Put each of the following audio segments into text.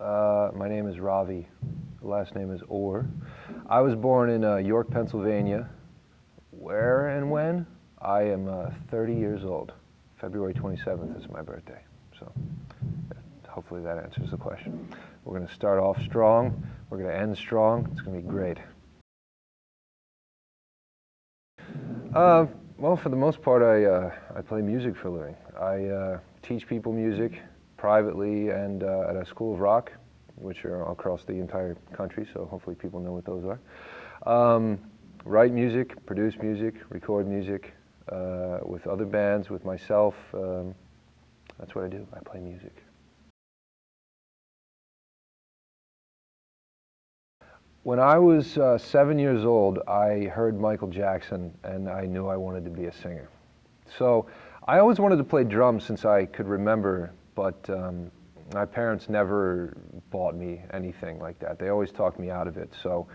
My name is Ravi. The last name is Orr. I was born in York, Pennsylvania. Where and when? I am 30 years old. February 27th is my birthday. So hopefully that answers the question. We're going to start off strong. We're going to end strong. It's going to be great. Well, for the most part, I play music for a living. I teach people music privately and at a school of rock, which are across the entire country, so hopefully people know what those are. Write music, produce music, record music with other bands, with myself. That's what I do. I play music. When I was 7 years old, I heard Michael Jackson, and I knew I wanted to be a singer. So I always wanted to play drums since I could remember, but my parents never bought me anything like that. They always talked me out of it. So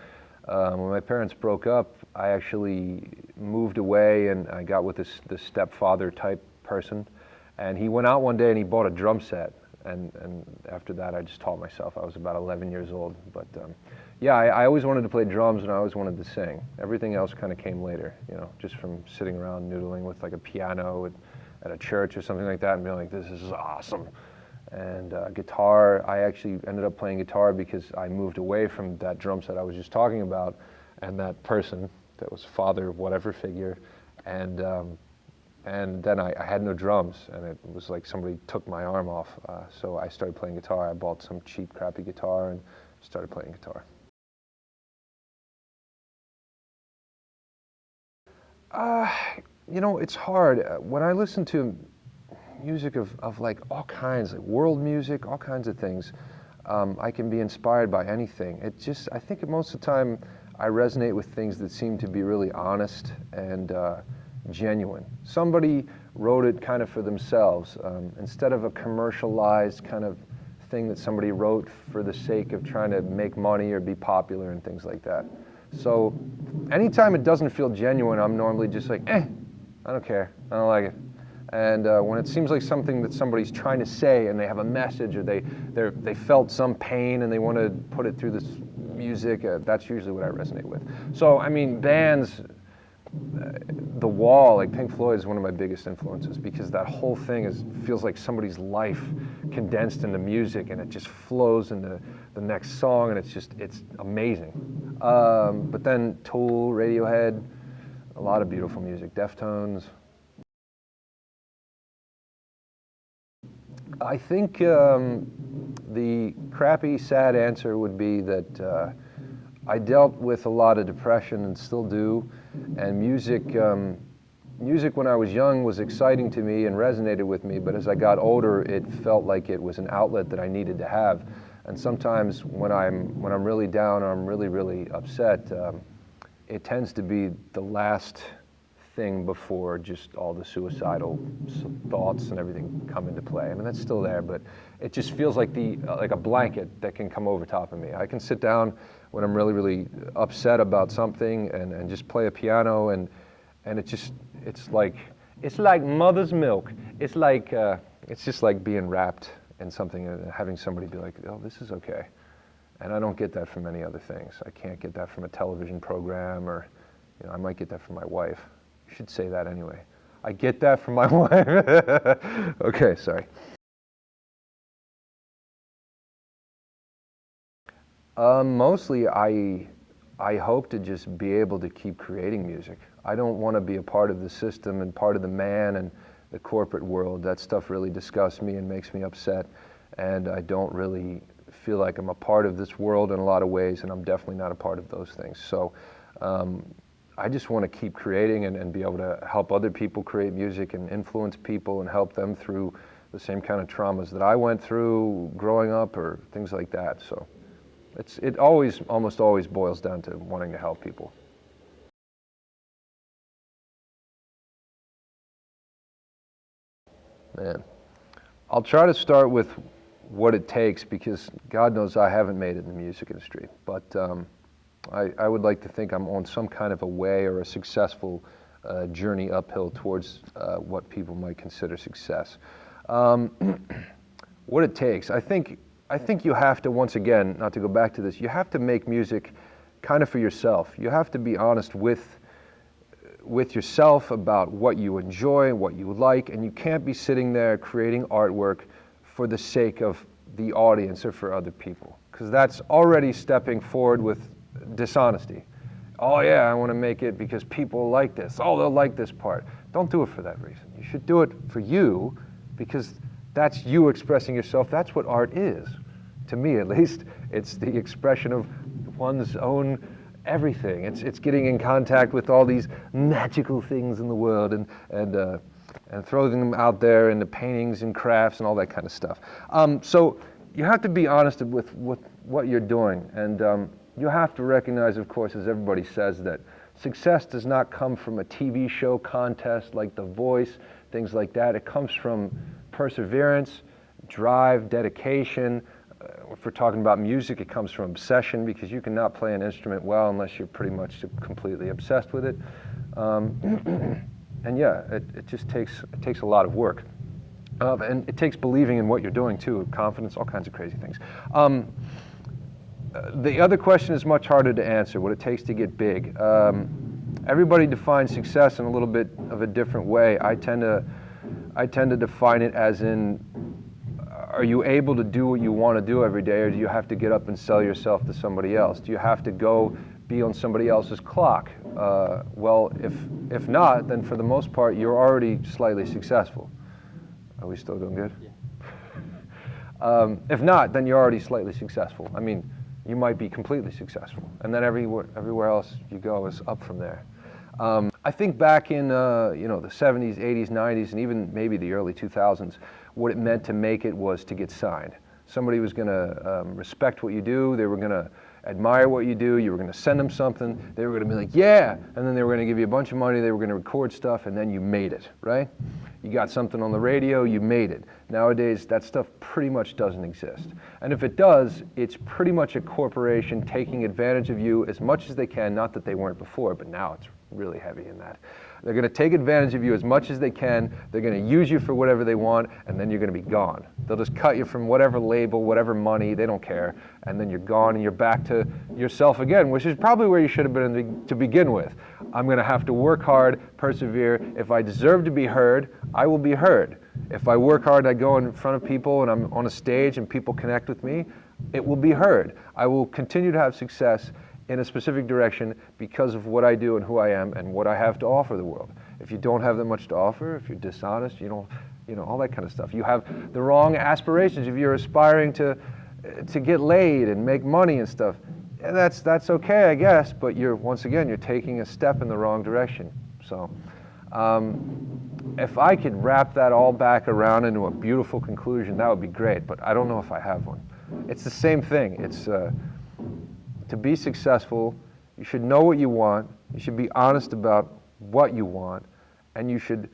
when my parents broke up, I actually moved away, and I got with this stepfather type person. And he went out one day and he bought a drum set. And after that, I just taught myself. I was about 11 years old. But yeah, I always wanted to play drums, and I always wanted to sing. Everything else kind of came later, you know, just from sitting around noodling with like a piano at a church or something like that and being like, this is awesome. And guitar, I actually ended up playing guitar because I moved away from that drum set I was just talking about and that person that was father, whatever figure. And then I had no drums, and it was like somebody took my arm off. So I started playing guitar. I bought some cheap, crappy guitar and started playing guitar. You know, it's hard. When I listen to music of like all kinds, like world music, all kinds of things, I can be inspired by anything. It just, I think most of the time I resonate with things that seem to be really honest and genuine. Somebody wrote it kind of for themselves, instead of a commercialized kind of thing that somebody wrote for the sake of trying to make money or be popular and things like that. So anytime it doesn't feel genuine, I'm normally just like, I don't care, I don't like it. And when it seems like something that somebody's trying to say and they have a message, or they felt some pain and they want to put it through this music, that's usually what I resonate with. So I mean, bands, The Wall, like Pink Floyd, is one of my biggest influences because that whole thing feels like somebody's life condensed into music, and it just flows into the next song, and it's amazing. But then Tool, Radiohead, a lot of beautiful music, Deftones. I think the crappy, sad answer would be that I dealt with a lot of depression and still do, and music when I was young was exciting to me and resonated with me, but as I got older, it felt like it was an outlet that I needed to have. And sometimes when I'm really down or I'm really, really upset, it tends to be the last thing before just all the suicidal thoughts and everything come into play. I mean, that's still there, but it just feels like like a blanket that can come over top of me. I can sit down when I'm really, really upset about something and just play a piano, and it's like mother's milk. It's just like being wrapped in something and having somebody be like, oh, this is okay. And I don't get that from many other things. I can't get that from a television program, or, you know, I might get that from my wife. You should say that anyway. I get that from my wife. Okay, sorry. Mostly I hope to just be able to keep creating music. I don't want to be a part of the system and part of the man and the corporate world. That stuff really disgusts me and makes me upset, and I don't really feel like I'm a part of this world in a lot of ways, and I'm definitely not a part of those things. So I just want to keep creating and be able to help other people create music and influence people and help them through the same kind of traumas that I went through growing up or things like that. So it almost always boils down to wanting to help people. Man, I'll try to start with what it takes, because God knows I haven't made it in the music industry, but I would like to think I'm on some kind of a way or a successful journey uphill towards what people might consider success. What it takes, I think I think you have to, once again, not to go back to this, you have to make music kind of for yourself. You have to be honest with yourself about what you enjoy, what you like, and you can't be sitting there creating artwork for the sake of the audience or for other people, because that's already stepping forward with dishonesty. Oh yeah, I want to make it because people like this. Oh, they'll like this part. Don't do it for that reason. You should do it for you, because that's you expressing yourself. That's what art is. To me, at least, it's the expression of one's own everything. It's getting in contact with all these magical things in the world and throwing them out there into paintings and crafts and all that kind of stuff. So you have to be honest with what you're doing, and you have to recognize, of course, as everybody says, that success does not come from a TV show contest like The Voice, things like that. It comes from perseverance, drive, dedication. If we're talking about music, it comes from obsession, because you cannot play an instrument well unless you're pretty much completely obsessed with it. And yeah, it just takes a lot of work. And it takes believing in what you're doing too, confidence, all kinds of crazy things. The other question is much harder to answer, what it takes to get big. Everybody defines success in a little bit of a different way. I tend to define it as in, are you able to do what you want to do every day, or do you have to get up and sell yourself to somebody else? Do you have to go be on somebody else's clock? Well, if not, then for the most part, you're already slightly successful. Are we still doing good? Yeah. If not, then you're already slightly successful. I mean, you might be completely successful, and then everywhere else you go is up from there. I think back in the 70s, 80s, 90s, and even maybe the early 2000s, what it meant to make it was to get signed. Somebody was going to respect what you do. They were going to admire what you do. You were going to send them something. They were going to be like, yeah, and then they were going to give you a bunch of money. They were going to record stuff, and then you made it, right? You got something on the radio, you made it. Nowadays, that stuff pretty much doesn't exist. And if it does, it's pretty much a corporation taking advantage of you as much as they can. Not that they weren't before, but now it's really heavy in that. They're going to take advantage of you as much as they can. They're going to use you for whatever they want, and then you're going to be gone. They'll just cut you from whatever label, whatever money, they don't care, and then you're gone and you're back to yourself again, which is probably where you should have been to begin with. I'm going to have to work hard, persevere. If I deserve to be heard, I will be heard. If I work hard, I go in front of people and I'm on a stage and people connect with me, it will be heard. I will continue to have success in a specific direction because of what I do and who I am and what I have to offer the world. If you don't have that much to offer, if you're dishonest, you don't, all that kind of stuff. You have the wrong aspirations. If you're aspiring to get laid and make money and stuff, that's okay, I guess, but once again, you're taking a step in the wrong direction. So, if I could wrap that all back around into a beautiful conclusion, that would be great, but I don't know if I have one. It's the same thing. It's to be successful, you should know what you want, you should be honest about what you want, and you should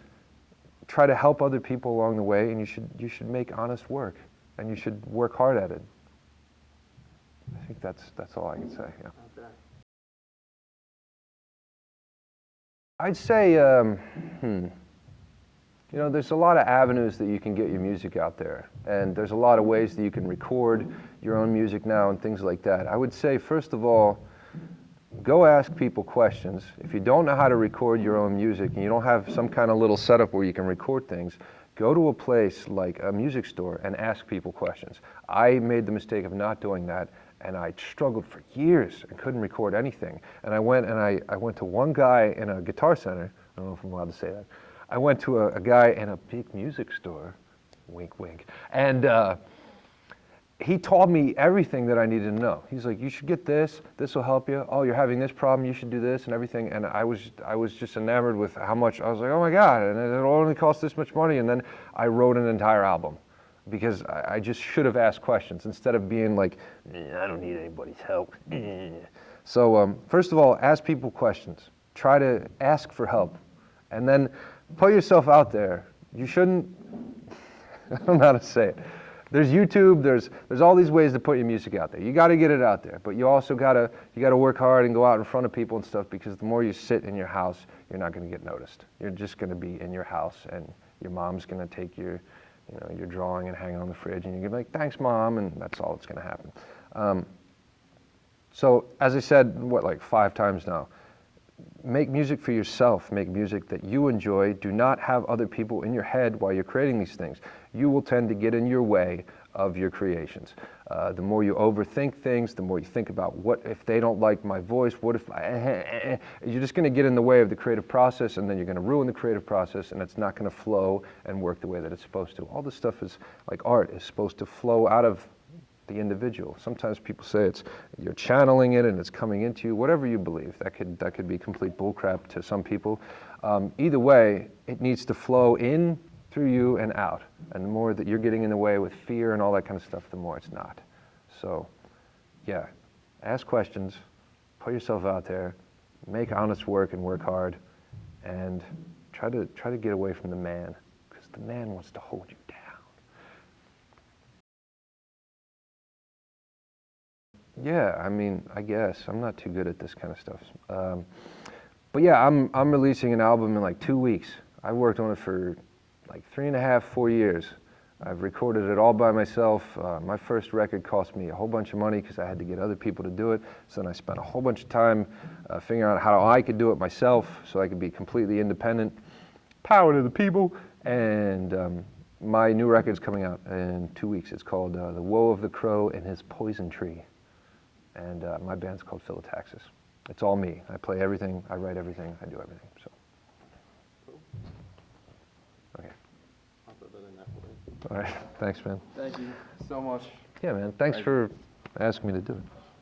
try to help other people along the way, and you should make honest work, and you should work hard at it. I think that's all I can say, yeah. Okay. I'd say, there's a lot of avenues that you can get your music out there, and there's a lot of ways that you can record your own music now and things like that. I would say, first of all, go ask people questions. If you don't know how to record your own music and you don't have some kind of little setup where you can record things, go to a place like a music store and ask people questions. I made the mistake of not doing that, and I struggled for years and couldn't record anything. And I went to one guy in a guitar center. I don't know if I'm allowed to say that. I went to a guy in a big music store, wink, wink, and he taught me everything that I needed to know. He's like, you should get this will help you. Oh, you're having this problem, you should do this and everything. And I was just enamored with how much, I was like, oh my God, and it'll only cost this much money. And then I wrote an entire album because I just should have asked questions instead of being like, I don't need anybody's help. So first of all, ask people questions. Try to ask for help. And then put yourself out there. You shouldn't, I don't know how to say it. There's YouTube, there's all these ways to put your music out there. You got to get it out there, but you also got to work hard and go out in front of people and stuff, because the more you sit in your house, you're not going to get noticed. You're just going to be in your house, and your mom's going to take your You know, you're drawing and hanging on the fridge, and you're gonna be like, thanks, Mom, and that's all that's gonna happen. So, as I said, like 5 times now, make music for yourself. Make music that you enjoy. Do not have other people in your head while you're creating these things. You will tend to get in your way of your creations. The more you overthink things, the more you think about what if they don't like my voice, what if you're just going to get in the way of the creative process, and then you're going to ruin the creative process, and it's not going to flow and work the way that it's supposed to. All this stuff is like art is supposed to flow out of the individual. Sometimes people say it's you're channeling it and it's coming into you. Whatever you believe, that could be complete bullcrap to some people. Either way, it needs to flow in through you and out. And the more that you're getting in the way with fear and all that kind of stuff, the more it's not. So, yeah, ask questions, put yourself out there, make honest work and work hard, and try to get away from the man, because the man wants to hold you down. Yeah, I mean, I guess. I'm not too good at this kind of stuff. But yeah, I'm releasing an album in like 2 weeks. I worked on it for like 3.5, 4 years. I've recorded it all by myself. My first record cost me a whole bunch of money because I had to get other people to do it. So then I spent a whole bunch of time figuring out how I could do it myself so I could be completely independent. Power to the people. And my new record's coming out in 2 weeks. It's called The Woe of the Crow and His Poison Tree. And my band's called Phyllotaxis. It's all me. I play everything, I write everything, I do everything. So. Cool. Okay. I'll put that in that for you. All right. Thanks, man. Thank you so much. Yeah, man. Thanks for asking me to do it.